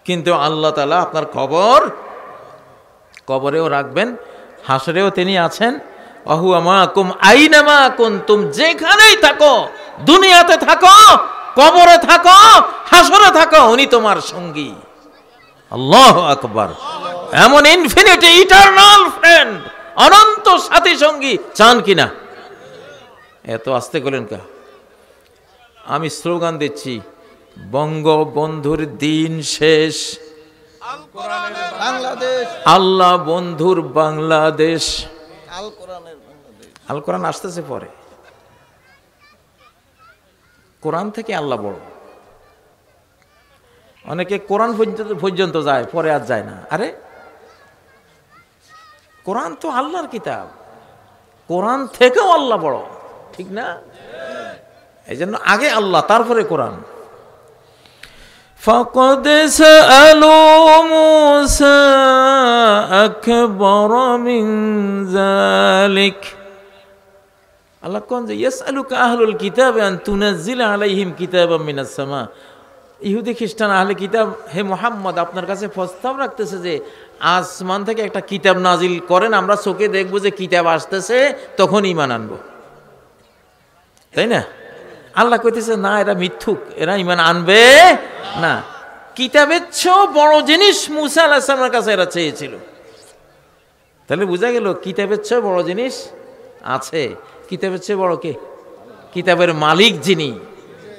Speaker 1: কিন্তু আল্লাহ তাআলা আপনার খবর কবরেও রাখবেন, হাসরেও তিনি আছেন। ওয়াহুয়া মাকুম আইনামা কুনতুম, যেখানেই থাকো, দুনিয়াতে থাকো, কবরে থাকো, হাসরে থাকো, উনি তোমার সঙ্গী। আল্লাহু আকবার। এমন ইনফিনিটি ইটারনাল ফ্রেন্ড, অনন্ত সাথী সঙ্গী চান কিনা? এত আস্তে করলেন কা? আমি স্লোগান দিচ্ছি, বঙ্গবন্ধুর দিন শেষ, আল্লাহ বন্ধুর বাংলাদেশ। আল কোরআন আসতেছে পরে, কোরআন থেকে আল্লাহ বড়। অনেকে কোরআন পর্যন্ত যায়, পরে আর যায় না। আরে কোরআন তো আল্লাহর কিতাব, কোরআন থেকেও আল্লাহ বড়, ঠিক না? এই জন্য আগে আল্লাহ, তারপরে কোরআন। فقد سألوا موسى أكبر من ذلك, আল্লাহ কোন যে ইয়াসআলুকা আহলুল কিতাব আন তুনাজ্জিলা আলাইহিম কিতাবাম মিনাস সামা। ইহুদি খ্রিস্টান আহলে কিতাব, হে মুহাম্মদ আপনার কাছে প্রস্তাব রাখতেছে যে আসমান থেকে একটা কিতাব নাজিল করেন, আমরা চোখে দেখবো যে কিতাব আসতেছে, তখন ঈমান আনবো, তাই না? আল্লাহ কইতেছে না, এরা মিথ্যুক, এরা ঈমান আনবে না। কিতাবের চেয়েও বড় জিনিস মুসা আলাইহিস সালামের কাছে এরা চেয়েছিল। তাহলে বোঝা গেল কিতাবের চেয়ে বড় জিনিস আছে। কিতাবের চেয়ে বড় কে? কিতাবের মালিক যিনি,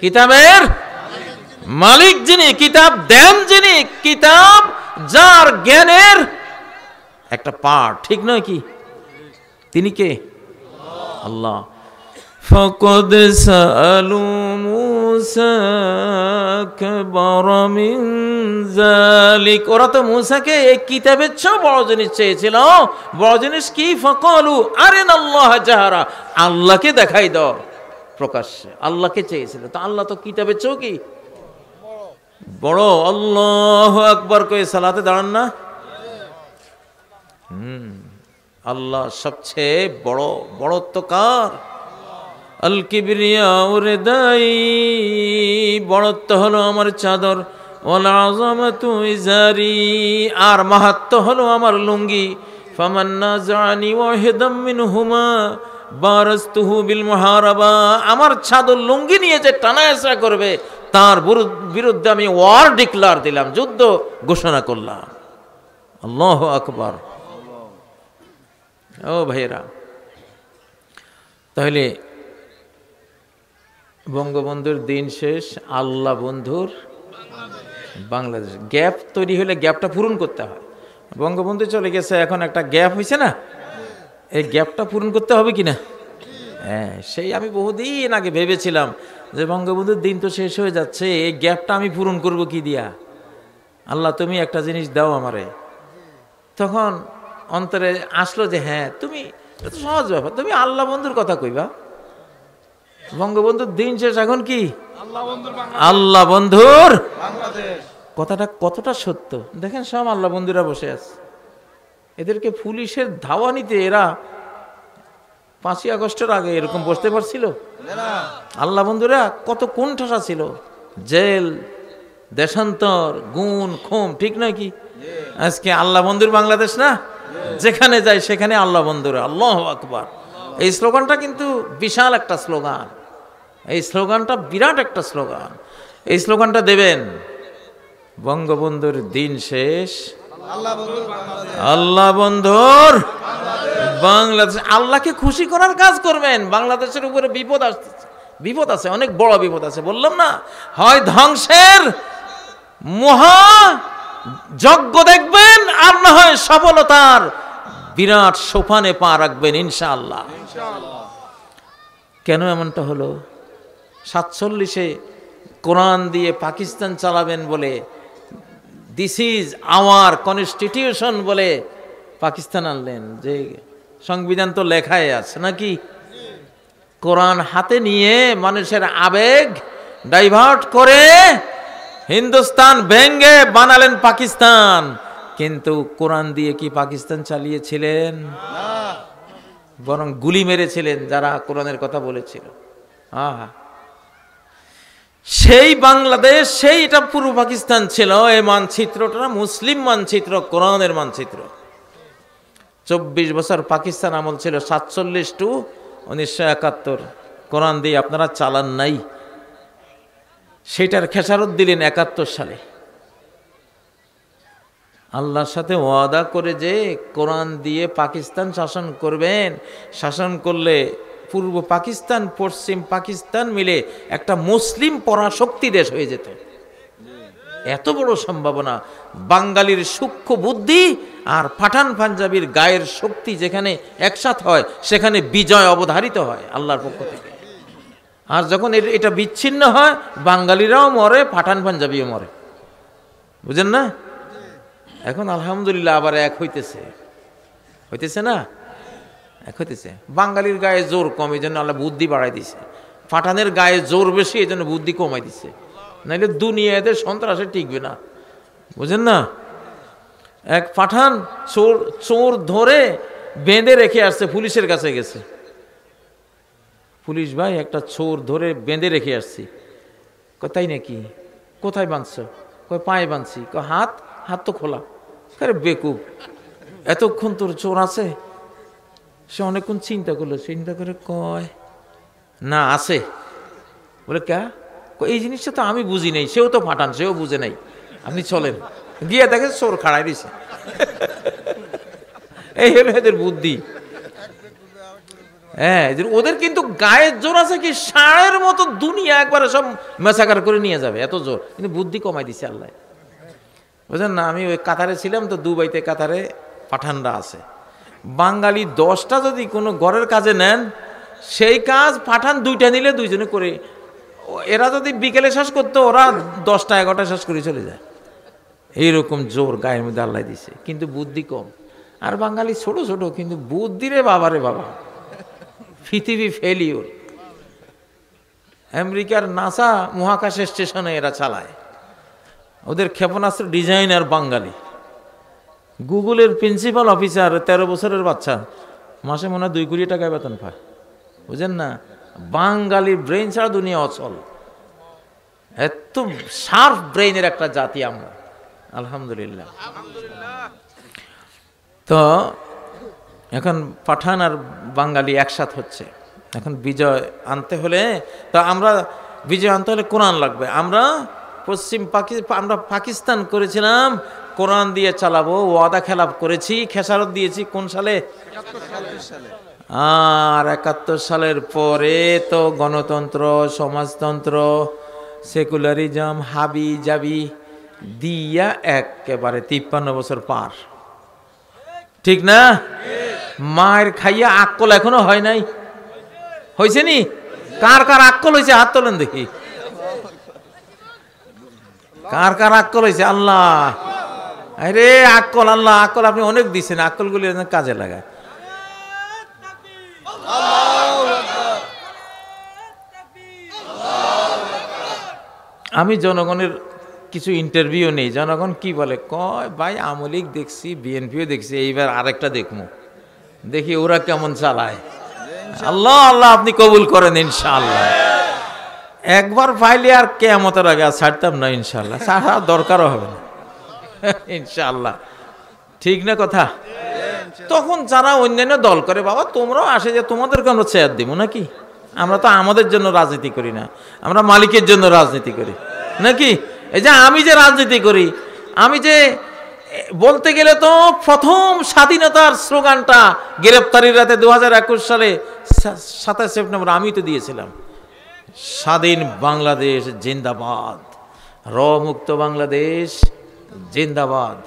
Speaker 1: কিতাবের মালিক যিনি, কিতাব দেন যিনি, কিতাব যার জ্ঞানের একটা পার্ট, ঠিক নয় কি? তিনি কে? আল্লাহ। فقد سألوا موسى أكبر من ذلك, ওরা তো মুসাকে এই কিতাবের চেয়ে বড় জিনিস চেয়েছিল। বড় জিনিস কি? ফাকালু আরিনাল্লাহ জাহারা, আল্লাহকে দেখাই দাও প্রকাশ্যে, আল্লাহকে চেয়েছিল। তো আল্লাহ তো কিতাবের চেয়েও কি বড়। আল্লাহু আকবার কই সালাতে দাঁড়ান না? আল্লাহ সবচেয়ে বড়। বড়ত্ব কার? আল কিবরিয়া উরদাই, বড়ত্ব হলো আমার চাদর। ওয়াল আযামাতু ইজারি, আর মাহাত্ম্য হলো আমার লুঙ্গি। ফামান নাযানি ওয়াহিদাম মিনহুমা বারাসতুহু বিল মুহারাবা, আমার চাদর লুঙ্গি নিয়ে যে টানাহেঁচড়া করবে তার বিরুদ্ধে আমি ওয়ার ডিক্লার দিলাম, যুদ্ধ ঘোষণা করলাম। আল্লাহু আকবার। ও ভাইয়েরা, তাহলে বঙ্গবন্ধুর দিন শেষ, আল্লাহ বন্ধুর বাংলাদেশ। গ্যাপ তৈরি হলে গ্যাপটা পূরণ করতে হয়। বঙ্গবন্ধু চলে গেছে, এখন একটা গ্যাপ হয়েছে না, এই গ্যাপটা পূরণ করতে হবে কিনা? হ্যাঁ, সেই আমি বহুদিন আগে ভেবেছিলাম যে বঙ্গবন্ধুর দিন তো শেষ হয়ে যাচ্ছে, এই গ্যাপটা আমি পূরণ করব কি দিয়া? আল্লাহ তুমি একটা জিনিস দাও আমারে। তখন অন্তরে আসলো যে হ্যাঁ, তুমি, এটা তো সহজ ব্যাপার, তুমি আল্লাহ বন্ধুর কথা কইবা। বঙ্গবন্ধুর দিন শেষ, এখন কি? আল্লাহ বন্ধুর বাংলাদেশ। কথাটা কতটা সত্য দেখেন, সব আল্লাহ বন্ধুরা বসে আছে, এদেরকে পুলিশের ধাওয়ানিতে এরা 5ই আগস্টের আগে এরকম বসতে পারছিল? আল্লাহ বন্ধুরা কত কোণঠাসা ছিল, জেল, দেশান্তর, গুণ, খুম, ঠিক নয় কি? আজকে আল্লাহ বন্ধুর বাংলাদেশ না, যেখানে যায় সেখানে আল্লাহ বন্ধুরা, আল্লাহু আকবার। এই স্লোগানটা কিন্তু বিশাল একটা স্লোগান, এই স্লোগানটা বিরাট একটা স্লোগান। এই স্লোগানটা দেবেন, বঙ্গবন্ধুর দিন শেষ, আল্লাহ বন্ধুর বাংলাদেশ। আল্লাহকে খুশি করার কাজ করবেন। বাংলাদেশের উপরে বিপদ আসতেছে, বিপদ আছে, অনেক বড় বিপদ আছে, বললাম না, হয় ধ্বংসের মহা যজ্ঞ দেখবেন, আর না হয় সফলতার বিরাট সোপানে পা রাখবেন ইনশাআল্লাহ। কেন এমনটা হলো? 47-এ কোরআন দিয়ে পাকিস্তান চালাবেন বলে, দিস ইজ আওয়ার কনস্টিটিউশন বলে পাকিস্তান আনলেন। যে সংবিধান তো লেখাই আছে নাকি? কোরআন হাতে নিয়ে মানুষের আবেগ ডাইভার্ট করে হিন্দুস্তান ভেঙ্গে বানালেন পাকিস্তান। কিন্তু কোরআন দিয়ে কি পাকিস্তান চালিয়েছিলেন? বরং গুলি মেরেছিলেন যারা কোরআনের কথা বলেছিল। সেই বাংলাদেশ, সেইটা পূর্ব পাকিস্তান ছিল। এই মানচিত্রটা মুসলিম মানচিত্র, কোরআনের মানচিত্র। 24 বছর পাকিস্তান আমল ছিল, 47 টু 1971। কোরআন দিয়ে আপনারা চালান নাই, সেটার খেসারত দিলেন 71 সালে। আল্লাহর সাথে ওয়াদা করে যে কোরআন দিয়ে পাকিস্তান শাসন করবেন, শাসন করলে পূর্ব পাকিস্তান পশ্চিম পাকিস্তান মিলে একটা মুসলিম পরাশক্তি দেশ হয়ে যেত। এত বড় সম্ভাবনা। বাঙালির সূক্ষ্ম বুদ্ধি আর পাঠান পাঞ্জাবির গায়ের শক্তি যেখানে একসাথ হয়, সেখানে বিজয় অবধারিত হয় আল্লাহর পক্ষ থেকে। আর যখন এটা বিচ্ছিন্ন হয়, বাঙালিরাও মরে, পাঠান পাঞ্জাবিও মরে। বুঝেন না? এখন আলহামদুলিল্লাহ আবার এক হইতেছে, হইতেছে না? এক হইতেছে। বাঙালির গায়ে জোর কম, এই জন্য আল্লাহ বুদ্ধি বাড়াই দিছে। পাঠানের গায়ে জোর বেশি, এই জন্য বুদ্ধি কমাই দিছে। নাইলে দুনিয়াতে সন্ত্রাসে টিকবে না। বুঝেন না? এক পাঠান চোর ধরে বেঁধে রেখে আসছে, পুলিশের কাছে গেছে। পুলিশ ভাই, একটা চোর ধরে বেঁধে রেখে আসছি। তাই নাকি? কোথায় বাঁধছ? কয় পায়ে বাঁধছি। হাত? হাত তো খোলা। আরে বেকুব, এতক্ষণ তোর চোর আছে? সে অনেকক্ষণ চিন্তা করলো, চিন্তা করে কয় না আছে। বলে কে? এই জিনিসটা তো আমি বুঝি নাই। সেও তো পাঠান, সেও বুঝে নাই। আপনি চলেন। গিয়ে দেখে চোর খাড়াই দিছে। এই হলো এদের বুদ্ধি। হ্যাঁ, ওদের কিন্তু গায়ের জোর আছে কি ষাঁড়ের মতো, দুনিয়া একবারে সব মেসাকার করে নিয়ে যাবে, এত জোর। কিন্তু বুদ্ধি কমাই দিছে আল্লাহ। বুঝলেন না? আমি ওই কাতারে ছিলাম তো, দুবাইতে কাতারে পাঠানরা আছে। বাঙালি 10টা যদি কোনো ঘরের কাজে নেন, সেই কাজ পাঠান 2টা নিলে 2জনে করে। এরা যদি বিকেলে শেষ করতো, ওরা 10টা 11টা শেষ করে চলে যায়। এইরকম জোর গায়ের মধ্যে আল্লাহ দিছে, কিন্তু বুদ্ধি কম। আর বাঙালি ছোট ছোট, কিন্তু বুদ্ধি রে বাবা রে বাবা, পৃথিবী ফেলিওর। আমেরিকার নাসা মহাকাশ স্টেশনে এরা চালায়, ওদের ক্ষেপণাস্ত্র ডিজাইনার বাঙালি। গুগলের প্রিন্সিপাল অফিসার 13 বছরের বাচ্চা, মাসে মনে হয় 2 কোটি টাকায় বেতন পায়। বুঝেন না? বাঙালি ব্রেইন ছাড়া দুনিয়া অচল। এত শার্প ব্রেইনের একটা জাতি আমরা, আলহামদুলিল্লাহ। তো এখন পাঠান আর বাঙালি একসাথ হচ্ছে। এখন বিজয় আনতে হলে, তো আমরা বিজয় আনতে হলে কোরআন লাগবে। আমরা পাকিস্তান করেছিলাম, কোরআন দিয়ে চালাবো, ওয়াদা খেলাপ করেছি, খেসারত দিয়েছি। কোন সালে? 71 সালে। আর 71 সালের পরে তো গণতন্ত্র, সমাজতন্ত্র, সেকুলারিজম, হাবি জাবি দিয়া একেবারে 53 বছর পার। ঠিক না? মায়ের খাইয়া আক্কল এখনো হয় নাই? হয়েছে নি? কার কার আক্কল হয়েছে হাত তোলেন দেখি। কার কার আক্কল হয়েছে? আল্লাহ, আরে আক্কল, আল্লাহ আক্কল আপনি অনেক দিচ্ছেন, আক্কলগুলি কাজে লাগায়। আমি জনগণের কিছু ইন্টারভিউ নেই, জনগণ কি বলে, কয় ভাই আওয়ামী লীগ দেখছি, বিএনপিও দেখছি, এইবার আরেকটা দেখবো, দেখি ওরা কেমন চালায়। আল্লাহ আল্লাহ আপনি কবুল করেন ইনশাআল্লাহ। একবার পাইলে আর কিয়ামতের আগে আর ছাড়তাম না ইনশাআল্লাহ, ছাড়া দরকারও হবে না ইনশাআল্লাহ। ঠিক না কথা? তখন যারা অন্যান্য দল করে, বাবা তোমরাও আসে যে তোমাদেরকে আমরা চেয়ার দিব নাকি? আমরা তো আমাদের জন্য রাজনীতি করি না, আমরা মালিকের জন্য রাজনীতি করি নাকি? এই যে আমি যে রাজনীতি করি, আমি যে বলতে গেলে তো প্রথম স্বাধীনতার স্লোগানটা গ্রেপ্তারির রাতে 2021 সালে 27 সেপ্টেম্বর আমি তো দিয়েছিলাম, স্বাধীন বাংলাদেশ জিন্দাবাদ, র মুক্ত বাংলাদেশ জিন্দাবাদ,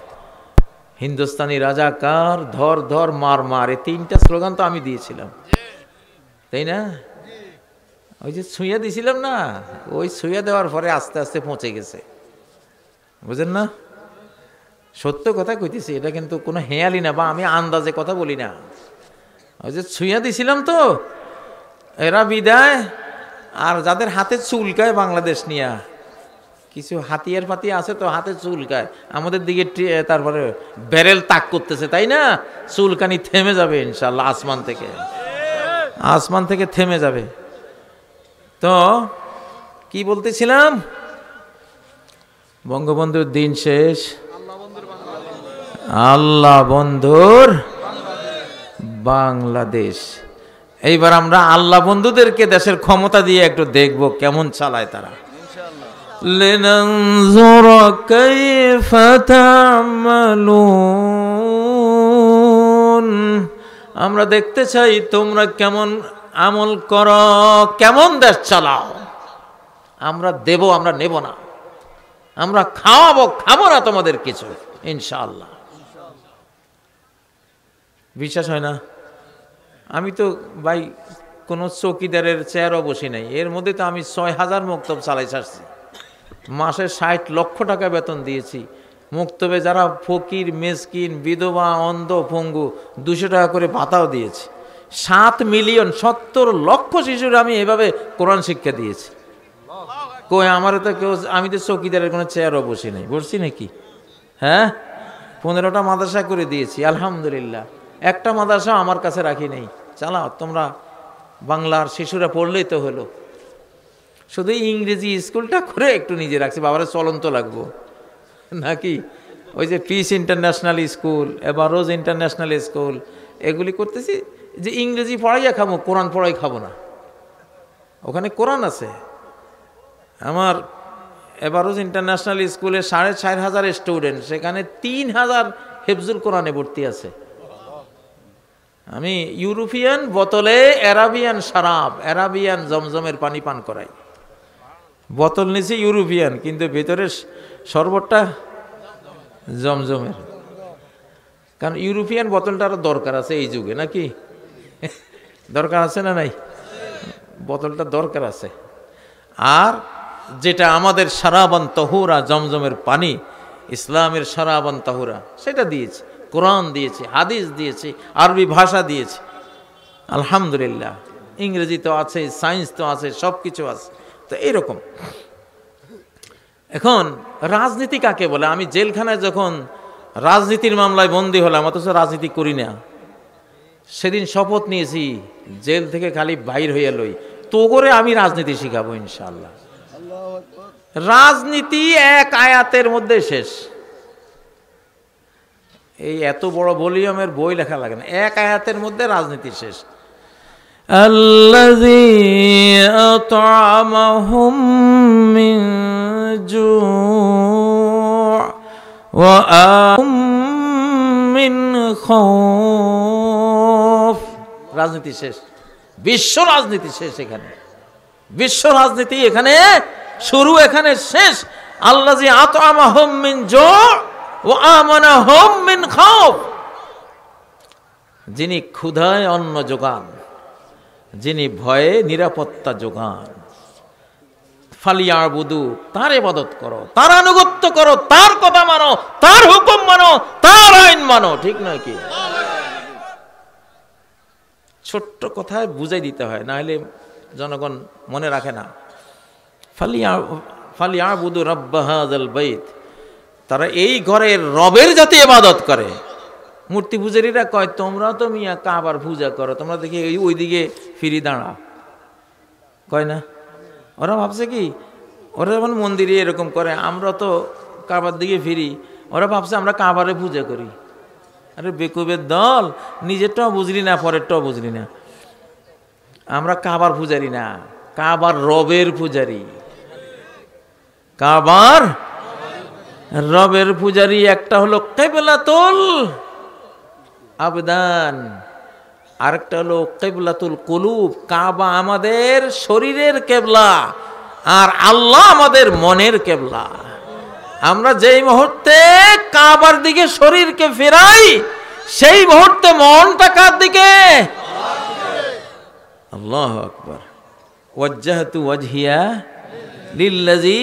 Speaker 1: হিন্দুস্তানি রাজাকার ধর ধর মার মার, এই 3টা স্লোগান তো আমি দিয়েছিলাম, তাই না? ওই যে ছুঁয়া দিয়েছিলাম না, ওই ছুঁয়া দেওয়ার পরে আস্তে আস্তে পৌঁছে গেছে, বুঝেন না? সত্য কথা কইতেছি, এটা কিন্তু কোনো হেয়ালি না বা আমি আন্দাজে কথা বলি না। ওই যে ছুঁয়া দিছিলাম তো এরা বিদায়, আর যাদের হাতে চুলকায় বাংলাদেশ নিয়া, কিছু হাতিয়ার ফাতি আছে তো হাতে চুলকায়, আমাদের দিকে তারপরে ব্যারেল তাক করতেছে, তাই না? চুলকানি থেমে যাবে ইনশাআল্লাহ, আসমান থেকে থেমে যাবে। তো কি বলতেছিলাম, বঙ্গবন্ধুর দিন শেষ, আল্লাহ বন্ধুর বাংলাদেশ। এইবার আমরা আল্লাহ বন্ধুদেরকে দেশের ক্ষমতা দিয়ে একটু দেখব কেমন চালায় তারা। লিনানজুর কাইফা তা'মালুন, আমরা দেখতে চাই তোমরা কেমন আমল করো, কেমন দেশ চালাও। আমরা দেব, আমরা নেব না, আমরা খাওয়াবো, খাবো না তোমাদের কিছু ইনশাআল্লাহ। বিশ্বাস হয় না? আমি তো ভাই কোনো চৌকিদারের চেয়ারও বসি নাই, এর মধ্যে তো আমি 6000 মক্তব চালাই ছাড়ছি, মাসে 60 লক্ষ টাকা বেতন দিয়েছি। মক্তবে যারা ফকির, মেসকিন, বিধবা, অন্ধ, পঙ্গু 200 টাকা করে ভাতাও দিয়েছি। 7,70,00,000 শিশুর আমি এভাবে কোরআন শিক্ষা দিয়েছি। কই আমার তো কেউ, আমি তো চৌকিদারের কোনো চেয়ারও বসি নাই, বসছি নাকি? হ্যাঁ, 15টা মাদ্রাসা করে দিয়েছি আলহামদুলিল্লাহ। একটা মাদ্রাসা আমার কাছে রাখি নেই, চালাও তোমরা, বাংলার শিশুরা পড়লেই তো হলো। শুধু ইংরেজি স্কুলটা করে একটু নিজে রাখছি, বাবারা চলন্ত লাগবো নাকি? ওই যে পিস ইন্টারন্যাশনাল স্কুল, এবারোজ ইন্টারন্যাশনাল স্কুল, এগুলি করতেছি যে ইংরেজি পড়াইয়া খাবো, কোরআন পড়াই খাবো না। ওখানে কোরআন আছে। আমার এবারোজ ইন্টারন্যাশনাল স্কুলে 4,500 স্টুডেন্ট, সেখানে 3,000 হেফজুল কোরআনে ভর্তি আছে। আমি ইউরোপিয়ান বোতলে অ্যারাবিয়ান শরাব, অ্যারাবিয়ান জমজমের পানি পান করাই। বোতল নিচে ইউরোপিয়ান, কিন্তু ভেতরে শরবতটা জমজমের। কারণ ইউরোপিয়ান বোতলটা আরো দরকার আছে এই যুগে, নাকি? দরকার আছে না নাই? বোতলটা দরকার আছে। আর যেটা আমাদের শারাবান তাহুরা, জমজমের পানি, ইসলামের শারাবান তাহুরা, সেটা দিয়েছি। কোরআন দিয়েছি, হাদিস দিয়েছি, আরবি ভাষা দিয়েছি আলহামদুলিল্লাহ। ইংরেজি তো আছে, সায়েন্স তো আছে, সব কিছু আছে। তো এইরকম। এখন রাজনীতি কাকে বলে? আমি জেলখানায় যখন রাজনীতির মামলায় বন্দী হলাম, অথচ রাজনীতি করি না, সেদিন শপথ নিয়েছি জেল থেকে খালি বাইর হইয়া লই তো করে আমি রাজনীতি শিখাবো ইনশাআল্লাহ। রাজনীতি এক আয়াতের মধ্যে শেষ। এই এত বড় ভলিউমের বই লেখা লাগে না, এক আয়াতের মধ্যে রাজনীতি শেষ। আল্লাযী আত'আমাহুম মিন জু' ওয়া আ'মাহুম মিন খাউফ। রাজনীতি শেষ, বিশ্ব রাজনীতি শেষ। এখানে বিশ্ব রাজনীতি এখানে শুরু, এখানে শেষ। আল্লাযী আত'আমাহুম মিন জু' ওয়া আমানাহুম মিন খাউফ, যিনি ক্ষুধায় অন্ন যোগান, যিনি ভয়ে নিরাপত্তা যোগান। ফালিয়াবুদু, তার ইবাদত করো, তার আনুগত্য করো, তার কথা মানো, তার হুকুম মানো, তার আইন মানো। ঠিক নয় কি? ছোট্ট কথায় বুঝাই দিতে হয়, না হলে জনগণ মনে রাখে না। ফালিয়াবুদু রাব্বা হাযাল বাইত, তারা এই ঘরের রবের যাতে ইবাদত করে। মূর্তি পূজারীরা কয় তোমরা তো মিয়া কাবার পূজা করো, তোমরা দেখি ওইদিকে ফিরি দাঁড়া, কয় না? ওরা ভাবছে কি, ওরা যেমন মন্দিরে এরকম করে, আমরা তো কাবার দিকে ফিরি, ওরা ভাবছে আমরা কাবারে পূজা করি। আরে বেকুবের দল, নিজেরটাও বুঝলি না পরেরটাও বুঝলি না। আমরা কাবার পূজারি না, কাবার রবের পূজারি। কাবার রবের পূজারি একটা হলো কিবলাতুল আবদান, আরেকটা হলো কিবলাতুল কুলুব। কাবা আমাদের শরীরের কেবলা, আর আল্লাহ আমাদের মনের কেবলা। আমরা যেই মুহূর্তে কাবার দিকে শরীরকে ফেরাই, সেই মুহূর্তে মনটা কার দিকে? আল্লাহু আকবার। ওয়াজ্জাহতু ওয়াজহিয়া লিল্লাযী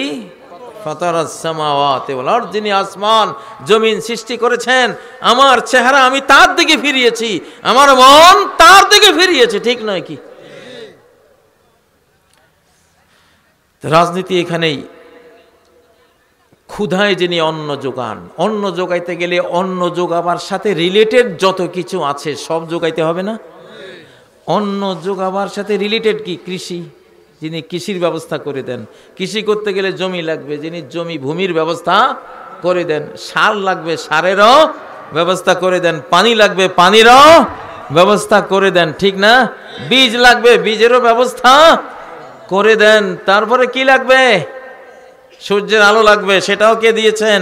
Speaker 1: ফাতারাস সামাওয়াতি ওয়াল আরদ, যিনি আসমান জমিন সৃষ্টি করেছেন, আমার চেহারা আমি তার দিকে ফিরিয়েছি, আমার মন তার দিকে ফিরিয়েছি। ঠিক নয় কি? রাজনীতি এখানেই। ক্ষুধায় যিনি অন্ন যোগান, অন্ন যোগাইতে গেলে অন্ন যোগাবার সাথে রিলেটেড যত কিছু আছে সব যোগাইতে হবে না? অন্ন যোগাবার সাথে রিলেটেড কি? কৃষি, যিনি কৃষির ব্যবস্থা করে দেন। কৃষি করতে গেলে জমি লাগবে, যিনি জমি ভূমির ব্যবস্থা করে দেন। সার লাগবে, সারেরও ব্যবস্থা করে দেন। পানি লাগবে, পানিরও ব্যবস্থা করে দেন। ঠিক না? বীজ লাগবে, বীজেরও ব্যবস্থা করে দেন। তারপরে কি লাগবে? সূর্যের আলো লাগবে, সেটাও কে দিয়েছেন?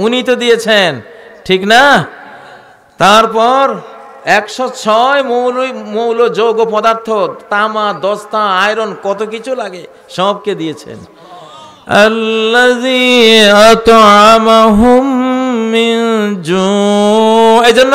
Speaker 1: উনি তো দিয়েছেন। ঠিক না? তারপর 106 মৌল যৌগ পদার্থ, তামা, দস্তা, আয়রন, কত কিছু লাগে, সবকে দিয়েছেন। আল্লাযী আত'আমাহুম মিন জু', এজন্য